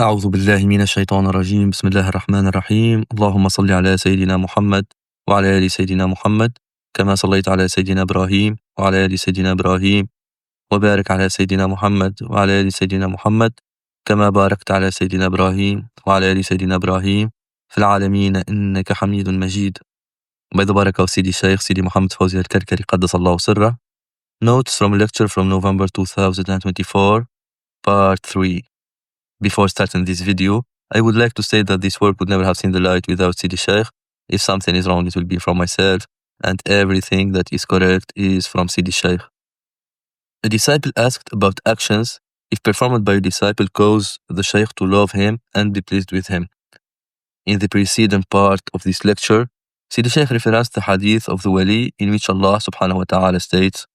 أعوذ بالله من الشيطان الرجيم. بسم الله الرحمن الرحيم. اللهم صل على سيدنا محمد وعلى آل سيدنا محمد كما صليت على سيدنا إبراهيم وعلى آل سيدنا إبراهيم، وبارك على سيدنا محمد وعلى آل سيدنا محمد كما باركت على سيدنا إبراهيم وعلى آل سيدنا إبراهيم في العالمين إنك حميد مجيد. By the barakah of Sidi Shaykh Mohamed Faouzi al-Karkari قدس الله سره. Notes from a lecture from November 2024, part 3. Before starting this video, I would like to say that this work would never have seen the light without Sidi Shaykh. If something is wrong, it will be from myself, and everything that is correct is from Sidi Shaykh. A disciple asked about actions if performed by a disciple cause the Shaykh to love him and be pleased with him. In the preceding part of this lecture, Sidi Shaykh referenced the hadith of the Wali in which Allah subhanahu wa ta'ala states,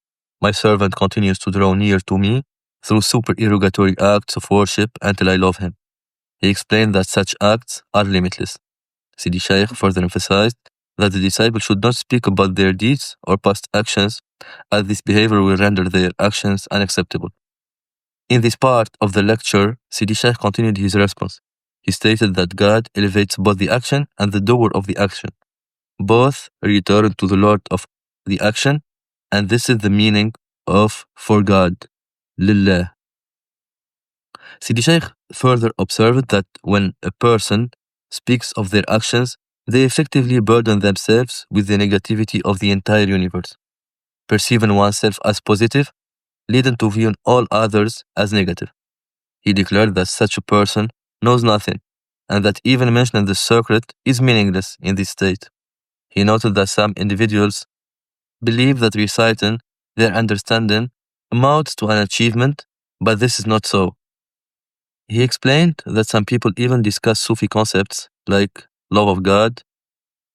"My servant continues to draw near to me through supererogatory acts of worship until I love him." He explained that such acts are limitless. Sidi Shaykh further emphasized that the disciple should not speak about their deeds or past actions, as this behavior will render their actions unacceptable. In this part of the lecture, Sidi Shaykh continued his response. He stated that God elevates both the action and the doer of the action. Both return to the Lord of the action, and this is the meaning of for God, Lillah. Sidi Shaykh further observed that when a person speaks of their actions, they effectively burden themselves with the negativity of the entire universe, perceiving oneself as positive, leading to viewing all others as negative. He declared that such a person knows nothing, and that even mentioning the secret is meaningless in this state. He noted that some individuals believe that reciting their understanding amounts to an achievement, but this is not so. He explained that some people even discuss Sufi concepts like love of God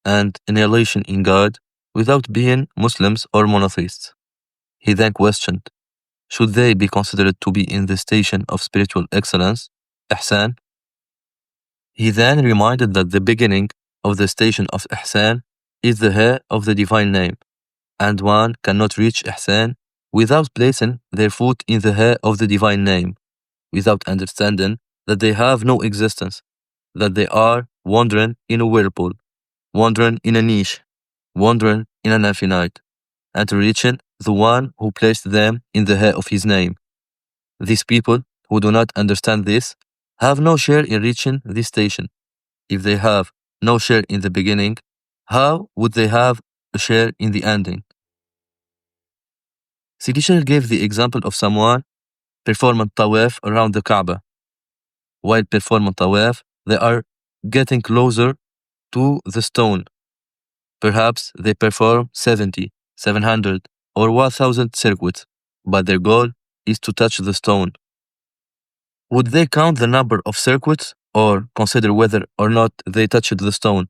and annihilation in God without being Muslims or monotheists. He then questioned, should they be considered to be in the station of spiritual excellence, Ihsan? He then reminded that the beginning of the station of Ihsan is the Ha of the divine name, and one cannot reach Ihsan without placing their foot in the Ha of the divine name, without understanding that they have no existence, that they are wandering in a whirlpool, wandering in a niche, wandering in an infinite, and reaching the one who placed them in the Ha of his name. These people who do not understand this have no share in reaching this station. If they have no share in the beginning, how would they have a share in the ending? Sidi Shaykh gave the example of someone performing tawaf around the Kaaba. While performing tawaf, they are getting closer to the stone. Perhaps they perform 70, 700, or 1000 circuits, but their goal is to touch the stone. Would they count the number of circuits or consider whether or not they touched the stone?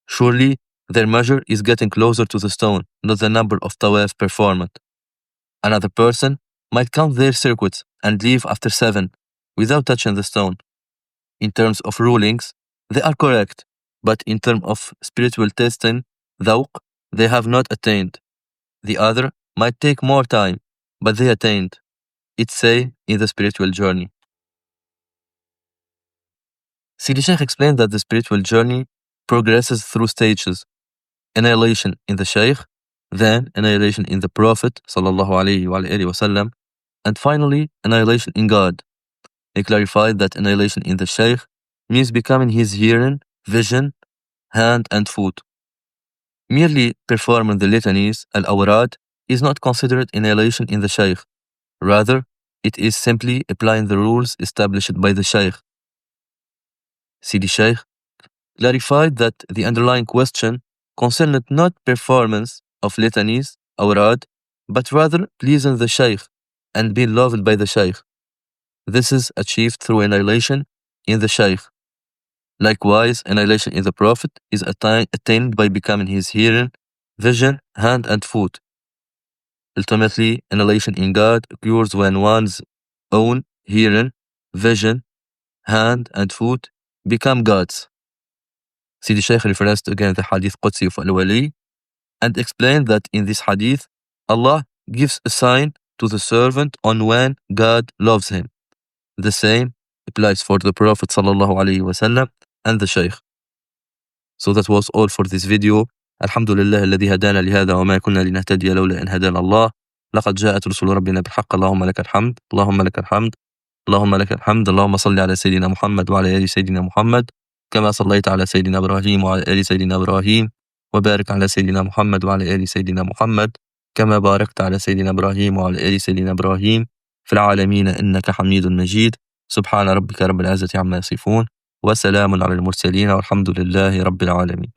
Surely their measure is getting closer to the stone, not the number of tawaf performed. Another person might count their circuits and leave after 7 without touching the stone. In terms of rulings, they are correct, but in terms of spiritual testing, dhawq, they have not attained. The other might take more time, but they attained. It's say in the spiritual journey. Sidi Shaykh explained that the spiritual journey progresses through stages: annihilation in the Shaykh, then annihilation in the Prophet sallallahu alaihi wasallam, and finally annihilation in God. He clarified that annihilation in the Shaykh means becoming his hearing, vision, hand and foot. Merely performing the litanies, al-awrad, is not considered annihilation in the Shaykh. Rather, it is simply applying the rules established by the Shaykh. Sidi Shaykh clarified that the underlying question concerned not performance of litanies, awrad, but rather pleasing the Shaykh and being loved by the Shaykh. This is achieved through annihilation in the Shaykh. Likewise, annihilation in the Prophet is attained by becoming his hearing, vision, hand and foot. Ultimately, annihilation in God occurs when one's own hearing, vision, hand and foot become God's. Sidi Shaykh referenced again the hadith Qudsi of Al-Wali and explained that in this hadith, Allah gives a sign to the servant on when God loves him. The same applies for the Prophet sallallahu alayhi wasallam and the Shaykh. So that was all for this video. Alhamdulillah الذي هدانا لهذا وما كنا لنهتدي لولا أن هدانا الله. لقد جاءت رسل ربنا بالحق. اللهم لك الحمد، اللهم لك الحمد، اللهم لك الحمد. اللهم صل على سيدنا محمد وعلى آل سيدنا محمد كما صليت على سيدنا إبراهيم وعلى آل سيدنا إبراهيم، وبارك على سيدنا محمد وعلى آل سيدنا محمد كما باركت على سيدنا إبراهيم وعلى آل سيدنا إبراهيم في العالمين إنك حميد مجيد. سبحان ربك رب العزة عما يصفون، وسلام على المرسلين، والحمد لله رب العالمين.